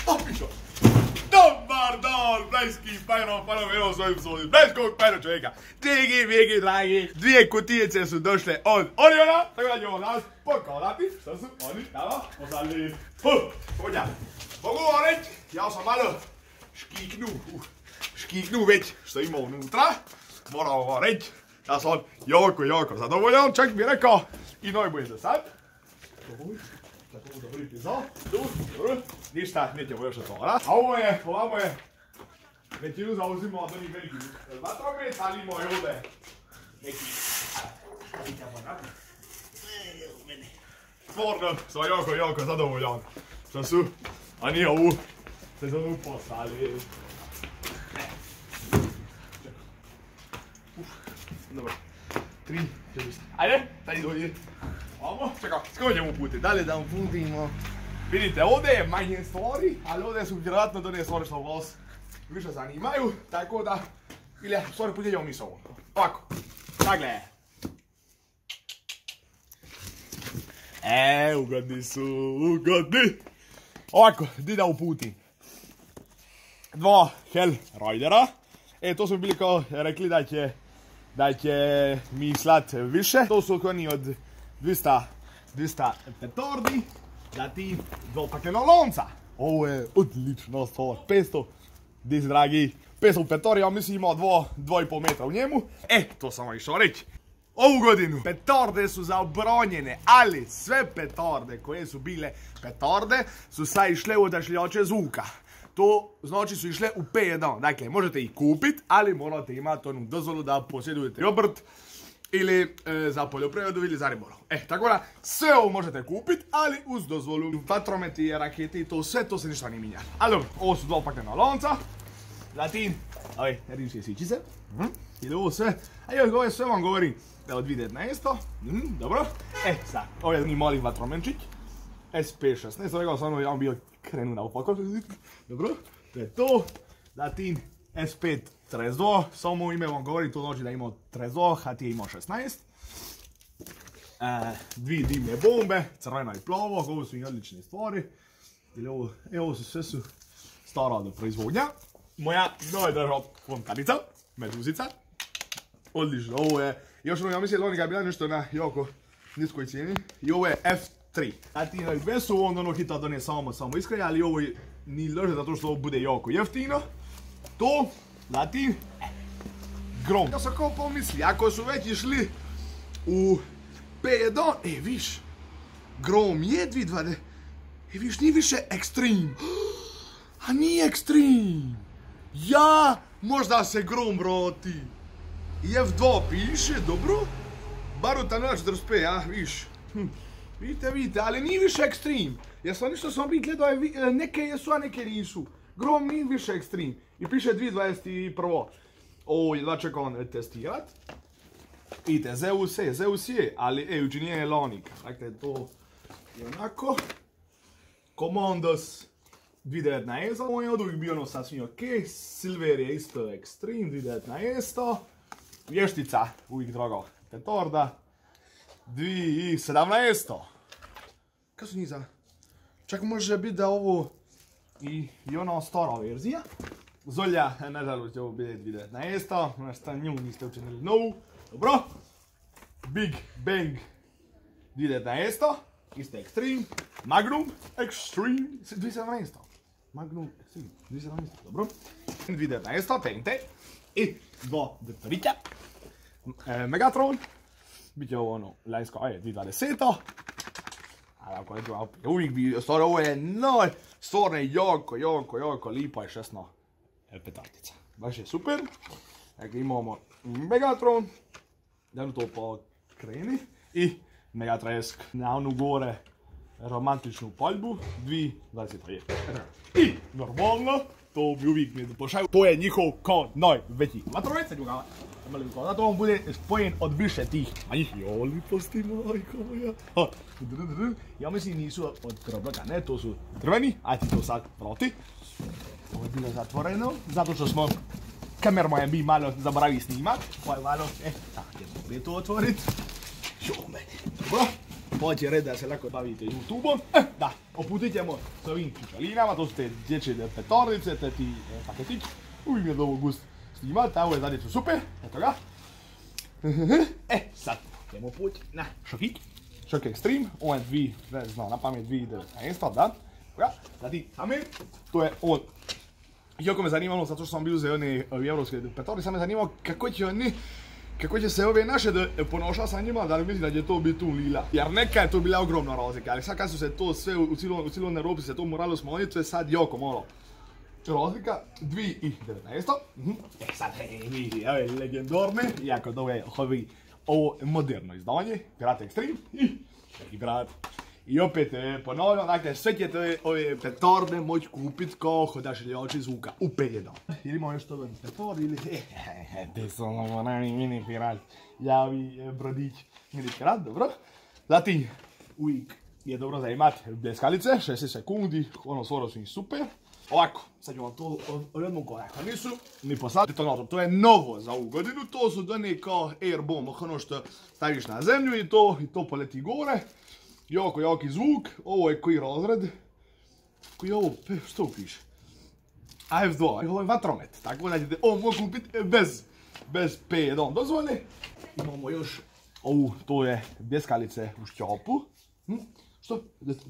Opišao. Dobar dan, blejski panovi, evo svojim svojim blejskog čovjeka. Vigi, dragi, 2 kutijice su došle od Oriona, tako da ćemo nas pokolati što su oni tamo poslali. Pođa, mogu vam reći, ja sam malo škiknu već što ima unutra. Moram vam reći da sam jako zadovoljan, čak bi rekao i najbolje za sad. Tako da vriti za, ništa, nećemo još otvorati. A ovamo je, većinu zauzimamo od onih velikih vatromet, ali imamo i ovdje neki, stvarno sam jako zadovoljan što su oni ovu sezonu poslali. Dobro, 3, 4, ajde, tady dođi. Ovamo, čekaj, s kojom ćemo uputiti? Da li da uputimo? Vidite, ovdje je manje stvari, ali ovdje su vjerojatno donije stvari što vas više zanimaju, tako da, ili stvari putiti mi s ovom. Ovako, dakle. Ugodni su, ugodni. Ovako, di da uputim. 2 Hell Ridera. To su bili kao rekli da će mi slat više. To su oni od 200 petardi, zatim 2 paklena lonca. Ovo je odlična stvar. 500, dis dragi, 500 petardi, ja mislim ima 2,5 metra u njemu. To sam vam išao reći. Ovu godinu petarde su zabranjene, ali sve petarde koje su bile petarde su sad išle u odašljače zvuka. To znači su išle u P1, dakle možete ih kupiti, ali morate imati onu dozvolu da posjedujete obrt ili za poljoprivredu ili za ribolov. Tako da sve ovo možete kupiti, ali uz dozvolu. Vatrometi, rakete i to sve, to se ništa ne mijenja. Ali dobro, ovo su 2 paklena lonca, zatim, rimske svičice, ili ovo sve, ovo sve vam govorim da od 2019. Dobro, sad, ovo je mali vatromenčić, SP16, rekao sam ja bio krenu na opako, dobro, to je to, zatim S5 32, samo ime vam govori, to znači da je imao 32, HT je imao 16. 2 dimne bombe, crvena i plavo, ovo su i odlične stvari. Ovo su sve stara do proizvodnja. Moja najdraža fontanica, meduzica. Odlično, ovo je, još ja mislim da onika bila nešto na jako niskoj cijeni. I ovo je F3. Zatim sve su ono hita donije samo iskrije, ali ovo nije loše zato što ovo bude jako jeftino. To, zatim, Grom. Ja sam kao pomisli, ako su već išli u P1, viš, Grom je 2.2D, viš, nije više Extreme. A nije Extreme. Ja, možda se Grom vrati. I F2 piše, dobro, baruta na 45, viš. Vidite, ali nije više Extreme. Ja sam ništa sam bih gledao, neke jesu, a neke nisu. Grom nije više Extreme. I piše 2021. Ovo je da čekam testirat. Vidite, Zeus je, ali uđi nije Elonik. Dakle, to je onako. Commandos 2019. Ovo je od uvijek bio ono sasvim ok. Silver je isto Extreme 2019. Vještica, uvijek draga petarda. 2017. Kaj su niza? Čak može biti da ovo i ona stara verzija. Zolja, nažalost, ovo biti 2019. Našta nju niste učinili novu. Dobro. Big Bang 2019. Isto Extreme. Magnum Extreme 2017. Magnum Extreme 2017. Dobro. 2019. Tente. I 2 detorića. Megatron. Biće ovo ono, lanjsko, 2020. Ali ako je to uvijek bi, stvarno ovo je stvarno jako lipa i šesna petardica. Baš je super. Dakle, imamo Megatron, da to pa kreni, i Megatresk na onu gore romantičnu paljbu, 2023. I normalno, to bi uvijek mi pošaju, to je njihov kao najveći vatromet, da to on bude spojen od više tih manjih. Jo, liposti, majko moja. Ja mislim nisu od groblaka, ne, to su drveni, ajde to sad vrati. Ovo je bilo zatvoreno, zato što smo kamerman bi malo zaboravili snimat, pa je malo, tako ćemo opet to otvorit. Jo, meni, dobro. Pođe red da se lako bavite YouTube-om. Da, Oputit ćemo s ovim čičalinama, to su te dječje petornice, te ti paketići. Uvijek mi je dobro gust snimati, a ovo je za djecu super, eto ga. Sad ćemo pući na šokik. Šok Extreme, ovo je ne znam, na pamet 2019, da. Znači, to je on. Jako me zanimalo, zato što sam bio za one evropske petornice, sam me zanimalo kako će se ove naše ponoša sa njima, da li misli da će to biti tu lila. Jer neka je to bila ogromna razlika, ali sad kad su se to sve u cijeloj Europi se to moralo smanjiti, to je sad jako malo. Razlika 2019. Sad vidi, ove legendorne, iako to je ovo moderno izdanje, Pirate Extreme i Pirate. I opet ponavljam, dakle sve ćete ove petarde moći kupiti kao odašiljači zvuka u P1. Ili imamo nešto ven petard ili... Te su ono mini pirat, javi brodić, mini pirat, dobro. Zatim, uvijek je dobro za imati bljeskalice, 60 sekundi, ono skoro su i super. Ovako, sad ću vam to u jednom koraku, nisu ni posaditi detonator, to je novo za ovu godinu, to su dane kao air bomb, ono što staviš na zemlju i to poleti gore. Jaki zvuk, ovo je koji razred, koji je ovo, što piše? AF2, ovo je vatromet, tako da ćete ovo mogu kupiti bez P1 dozvole. Imamo još ovu, to je bljeskalice u šćopu. Što?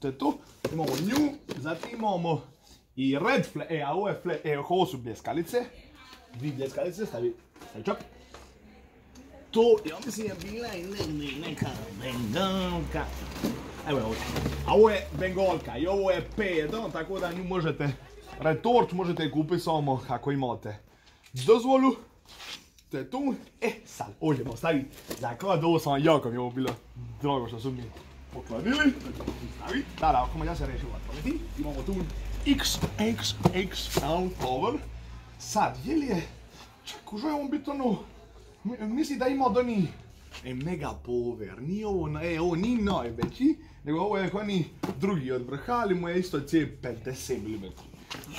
To je to. Imamo nju, zatim imamo i red flag, a ovo je flag, ovo su bljeskalice. Dvije bljeskalice, stavi čop. To, ja mislim je bila i neka bengalka. Evo je ovdje. A ovo je bengalka i ovo je P1, tako da nju možete retort, možete kupiti samo ako imate dozvolu. To je tu. Sad, ovdje ćemo staviti zaklad, ovo sam jako mi ovo bilo drago što su mi pokladili. Da, ako ja se reći ovako. Imamo tu XXXL power. Sad, je li je, čak užaj on biti ono, misli da ima od oni mega power, nije ovo nije najveći, nego ovo je oni drugi od vrha, ali mu je isto cijeli 50 mm.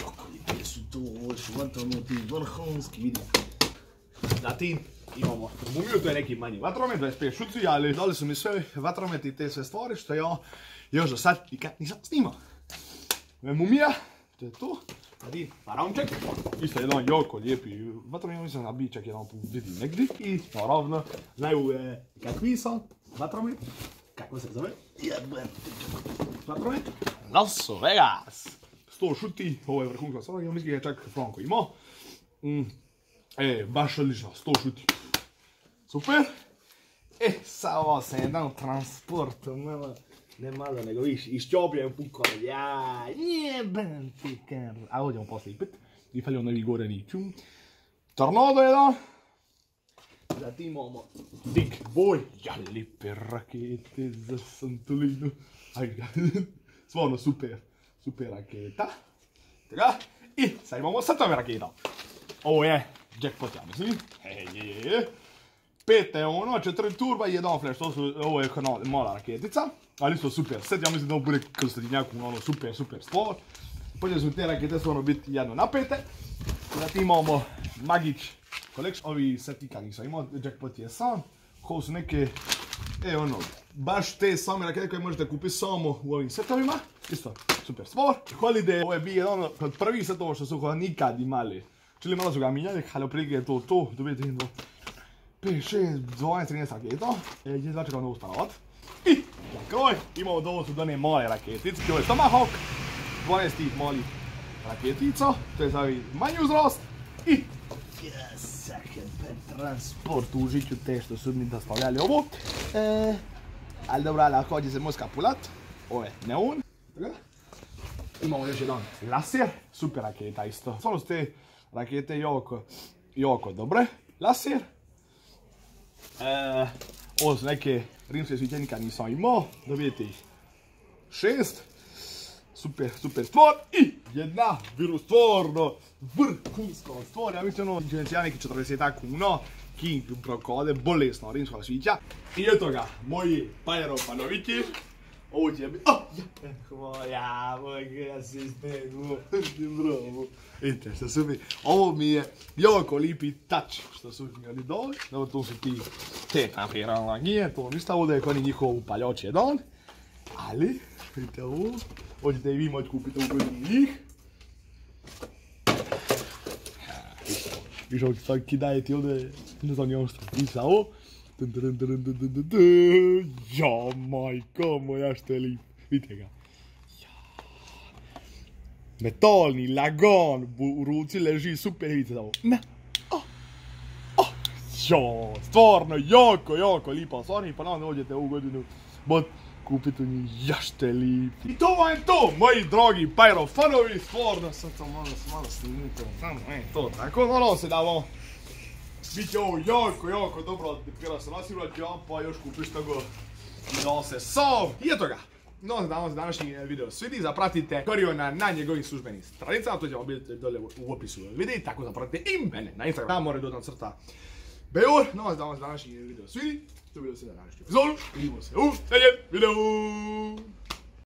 Joko, gdje su to, ovo su vatrometi ti vrhunski, vidim. Zatim imamo mumiju, to je neki manji vatromet, 25 šuci, ali dali su mi sve vatrometi i te sve stvari što ja još do sad nikad nisam snimao. Mumija, to je to. Zatim faraonček, isto jedan jako lijepi vatromet, mislim da bi čak jedan put vidim negdje. I naravno, znaju kakvi sam vatromet, kako se zove? Vatromet Las Vegas. 100 šuti, ovo je vrhunska stvar, ja mislim da je čak Franko imao. Baš odlično, 100 šuti. Super. Sad ovo se jedan transport, ne malo nego više, iščopljen pukao, jeben ti ker. A ovdje ćemo poslije ipet, i fali ono vi gore niču. Tornado jedan. Zatim imamo Big Boy, lipe rakete za Santolinu. Stvarno super raketa. Tako, i sad imamo satove raketa. Ovo je jackpot, ja mislim. 5 je ono, 4 turba i 1 flash, ovo je mala raketica. Ali isto super set, ja mislim da ovo bude krstatinjaku, ono super stvar. Pođe su te rakete stvarno biti jedno napete. Zatim imamo Magic Collection, ovi seti kad nisam imao, jackpot je sam. Ovo su neke, baš te same rakete koje možete kupiti samo u ovim setovima. Isto, super stvar. Holiday, ovo je bio jedan od prvih setova što su nikad imali. Čili malo su ga mijenjali, ali oprilike je to, dobijete 1, 2, 5, 6, 12, 13 raketa. Je znači kao novu sparavati. I na kraj imamo ovo su dane male raketice, ovo je Tomahawk, 12 tih malih raketica, to je zavi manji uzrast. I transport u žiću te što su mi dostavljali ovo. Ali dobro, ali ako će se moći kapulat, ovo je neon. Imamo još jedan laser, super raketa isto. Stvarno su te rakete jako dobre. Laser. Ovo su neke rimske svićenika nisam imao, dobijete ih 6. Super stvar i jedna stvarno vrhunska stvar, ja mislim ono diferencija neki 40 kuna, King prokode, bolesno rimska svića. I eto ga, moji Pyropanovići, ovo će biti, moj asistent, bravo. Vidite što su mi, ovo mi je jako lipi touch što su mi oni dali, dobro to su ti te papirologije, to ništa ovdje je kod njihov upaljač jedan, ali vidite ovo, hoćete i vi moći kupiti u godini njih. Viš ovdje sad kidajte ovdje, ne znam njom što pisao. Ja, majko moja, što je lip. Vidite ga. Metalni, lagan, u ruci leži super, vidite da ovo. Ne. Ja, stvarno, jako lipa stvar i pa nam dođete ovu godinu, bod kupiti u njih, jašte lipi. I to vam je to, moji dragi Pyrofanovi, stvarno sam to malo snimite, to tako, nadam se da vam bit će ovo jako dobro, kada se nasigurat ću vam pa još kupiš tako i da se sav, i eto ga. No, da vam se današnji video svidi, zapratite Koriona na njegovim službenim stranicama, to će vam biti dole u opisu videa, tako zapratite i mene na Instagram, tamo more dodam crta Beur, no, da vam se današnji video svidi, to je bilo sve na današnji epizodu, vidimo se u sljedećem videu.